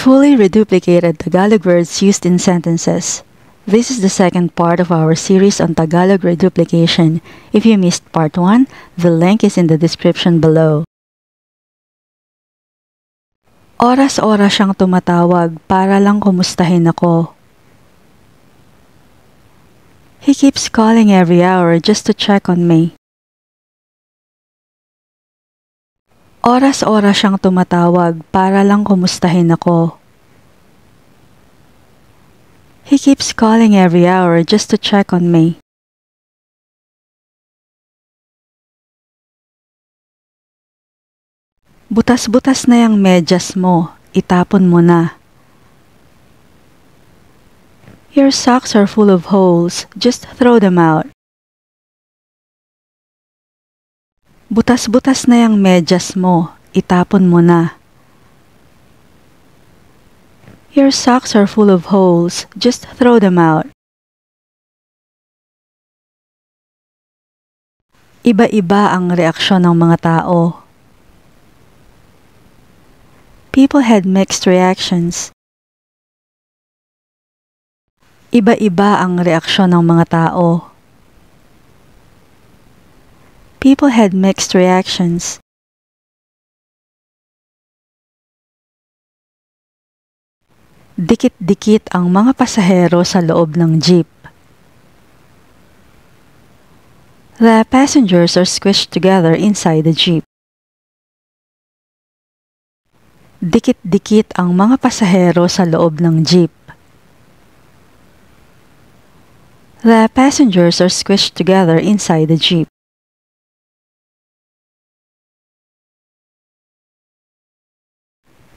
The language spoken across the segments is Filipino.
Fully reduplicated Tagalog words used in sentences. This is the second part of our series on Tagalog reduplication. If you missed part 1, the link is in the description below. Oras-oras siyang tumatawag para lang kumustahin ako. He keeps calling every hour just to check on me. Oras-oras siyang tumatawag para lang kumustahin ako. He keeps calling every hour just to check on me. Butas-butas na yung medyas mo, itapon mo na. Your socks are full of holes, just throw them out. Butas-butas na yung medyas mo, itapon mo na. Your socks are full of holes, just throw them out. Iba-iba ang reaksyon ng mga tao. People had mixed reactions. Iba-iba ang reaksyon ng mga tao. People had mixed reactions. Dikit-dikit ang mga pasahero sa loob ng jeep. The passengers are squished together inside the jeep. Dikit-dikit ang mga pasahero sa loob ng jeep. The passengers are squished together inside the jeep.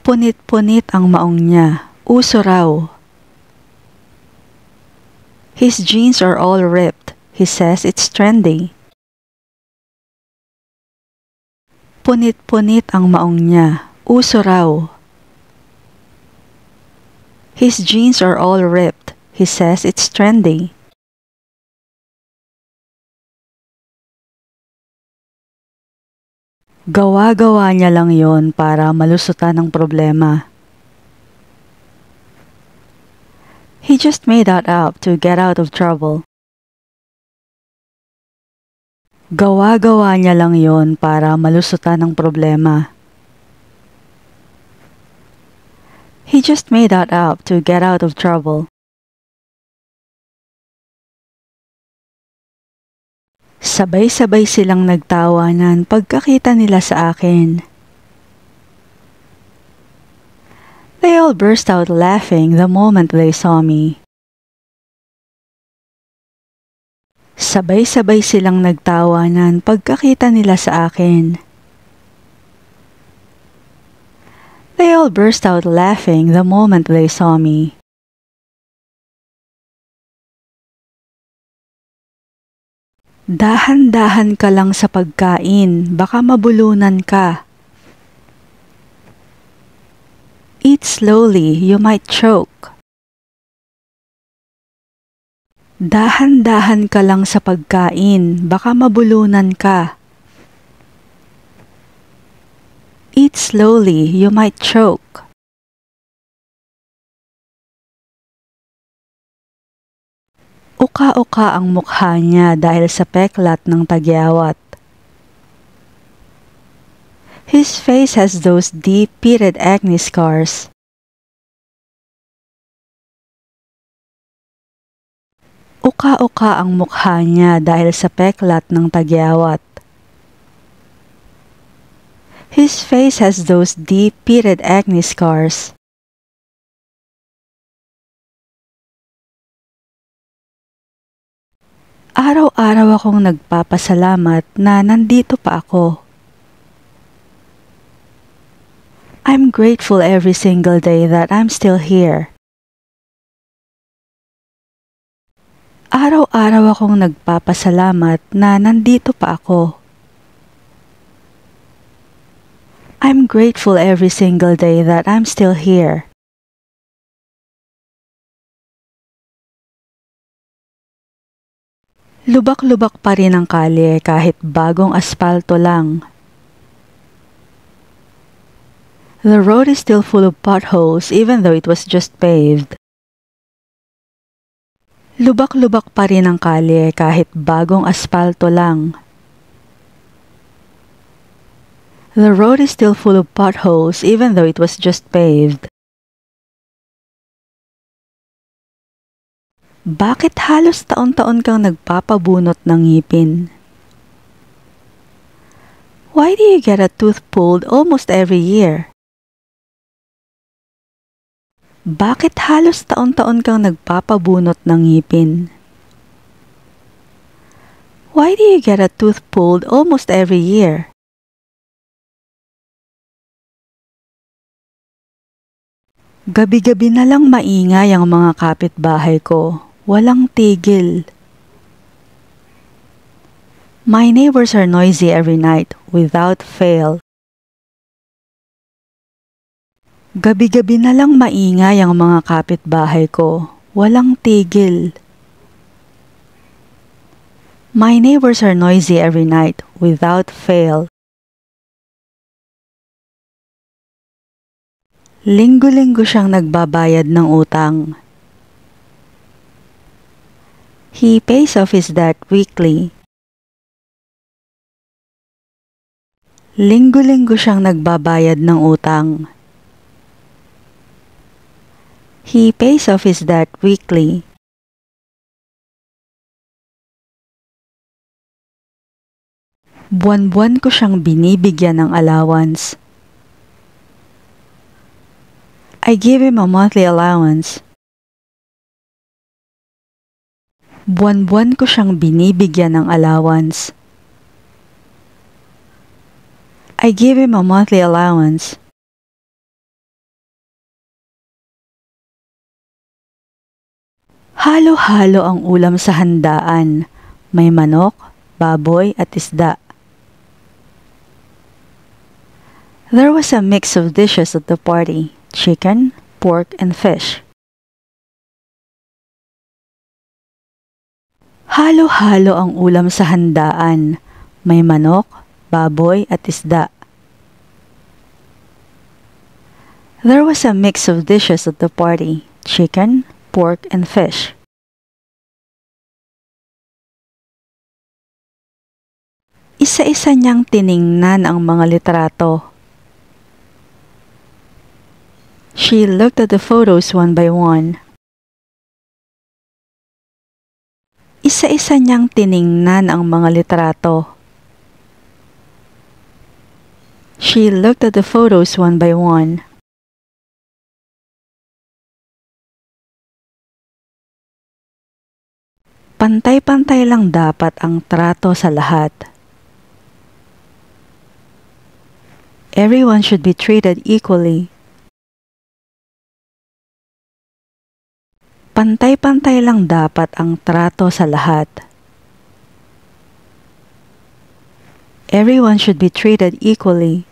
Punit-punit ang maong niya, uso raw. His jeans are all ripped. He says it's trendy. Punit-punit ang maong niya, uso raw. His jeans are all ripped. He says it's trendy. Gawa-gawa niya lang yon para malusutan ng problema. He just made that up to get out of trouble. Gawa-gawa niya lang yon para malusutan ng problema. He just made that up to get out of trouble. Sabay-sabay silang nagtawanan pagkakita nila sa akin. They all burst out laughing the moment they saw me. Sabay-sabay silang nagtawanan pagkakita nila sa akin. They all burst out laughing the moment they saw me. Dahan-dahan ka lang sa pagkain, baka mabulunan ka. Eat slowly, you might choke. Dahan-dahan ka lang sa pagkain, baka mabulunan ka. Eat slowly, you might choke. Uka-uka ang mukha niya dahil sa peklat ng tagyawat. His face has those deep pitted acne scars. Uka-uka ang mukha niya dahil sa peklat ng tagyawat. His face has those deep pitted acne scars. Araw-araw akong nagpapasalamat na nandito pa ako. I'm grateful every single day that I'm still here. Araw-araw akong nagpapasalamat na nandito pa ako. I'm grateful every single day that I'm still here. Lubak-lubak pa rin ang kalye kahit bagong aspalto lang. The road is still full of potholes even though it was just paved. Lubak-lubak pa rin ang kalye kahit bagong aspalto lang. The road is still full of potholes even though it was just paved. Bakit halos taon-taon kang nagpapabunot ng ngipin? Why do you get a tooth pulled almost every year? Bakit halos taon-taon kang nagpapabunot ng ngipin? Why do you get a tooth pulled almost every year? Gabi-gabi na lang maingay ang mga kapitbahay ko. Walang tigil. My neighbors are noisy every night, without fail. Gabi-gabi na lang maingay ang mga kapitbahay ko. Walang tigil. My neighbors are noisy every night, without fail. Linggo-linggo siyang nagbabayad ng utang. He pays off his debt weekly. Linggo-linggo siyang nagbabayad ng utang. He pays off his debt weekly. Buwan-buwan ko siyang binibigyan ng allowance. I give him a monthly allowance. Buwan-buwan ko siyang binibigyan ng allowance. I give him a monthly allowance. Halo-halo ang ulam sa handaan. May manok, baboy at isda. There was a mix of dishes at the party. Chicken, pork, and fish. Halo-halo ang ulam sa handaan. May manok, baboy, at isda. There was a mix of dishes at the party. Chicken, pork, and fish. Isa-isa niyang tiningnan ang mga litrato. She looked at the photos one by one. Isa-isa niyang tiningnan ang mga litrato. She looked at the photos one by one. Pantay-pantay lang dapat ang trato sa lahat. Everyone should be treated equally. Pantay-pantay lang dapat ang trato sa lahat. Everyone should be treated equally.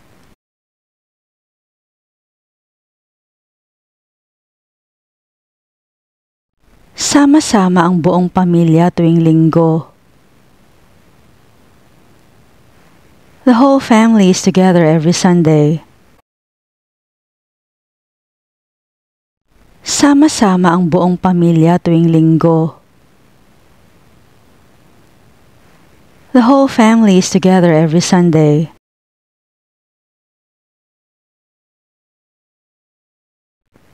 Sama-sama ang buong pamilya tuwing linggo. The whole family is together every Sunday. Sama-sama ang buong pamilya tuwing linggo. The whole family is together every Sunday.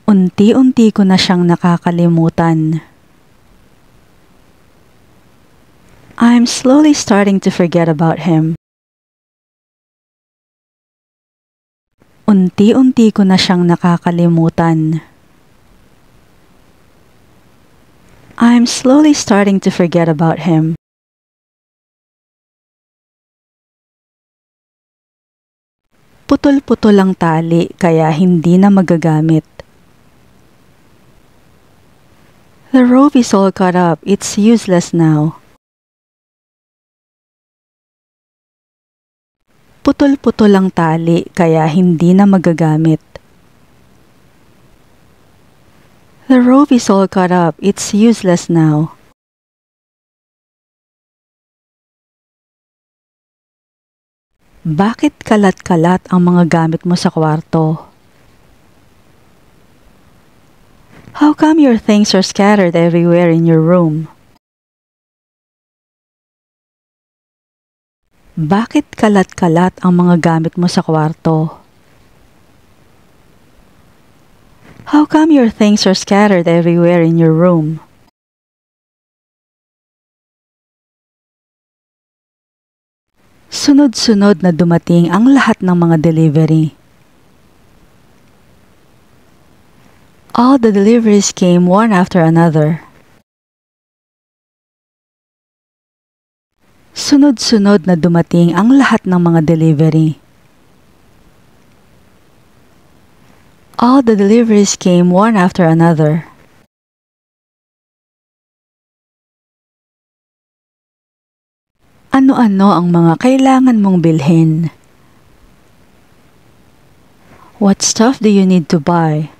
Unti-unti ko na siyang nakakalimutan. I'm slowly starting to forget about him. Unti-unti ko na siyang nakakalimutan. I'm slowly starting to forget about him. Putol-putol ang tali kaya hindi na magagamit. The rope is all cut up. It's useless now. Putol-putol ang tali kaya hindi na magagamit. The rope is all cut up. It's useless now. Bakit kalat-kalat ang mga gamit mo sa kwarto? How come your things are scattered everywhere in your room? Bakit kalat-kalat ang mga gamit mo sa kwarto? How come your things are scattered everywhere in your room? Sunod-sunod na dumating ang lahat ng mga delivery. All the deliveries came one after another. Sunod-sunod na dumating ang lahat ng mga delivery. All the deliveries came one after another. Ano-ano ang mga kailangan mong bilhin? What stuff do you need to buy?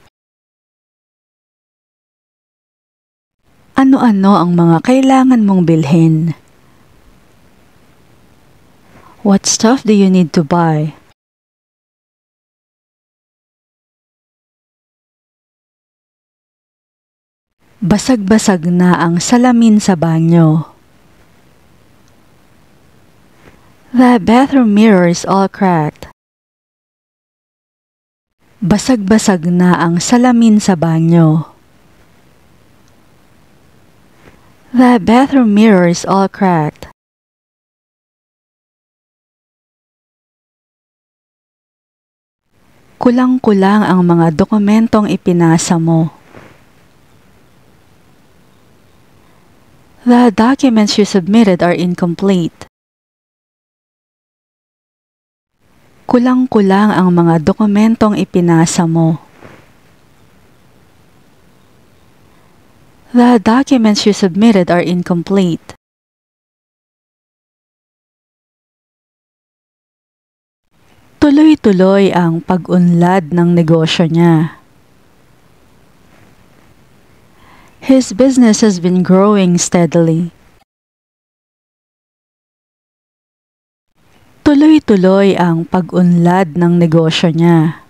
Ano-ano ang mga kailangan mong bilhin? What stuff do you need to buy? Basag-basag na ang salamin sa banyo. The bathroom mirror is all cracked. Basag-basag na ang salamin sa banyo. The bathroom mirror is all cracked. Kulang-kulang ang mga dokumentong ipinasa mo. The documents you submitted are incomplete. Kulang-kulang ang mga dokumentong ipinasa mo. The documents you submitted are incomplete. Tuloy-tuloy ang pag-unlad ng negosyo niya. His business has been growing steadily. Tuloy-tuloy ang pag-unlad ng negosyo niya.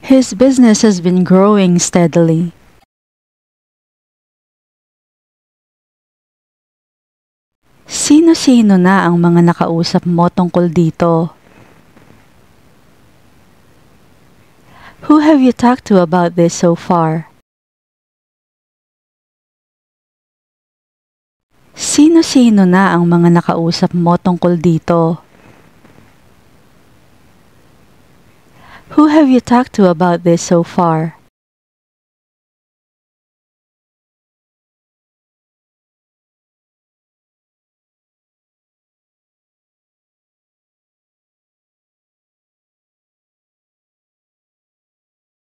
His business has been growing steadily. Sino-sino na ang mga nakausap mo tungkol dito? Who have you talked to about this so far? Sino-sino na ang mga nakausap mo tungkol dito? Who have you talked to about this so far?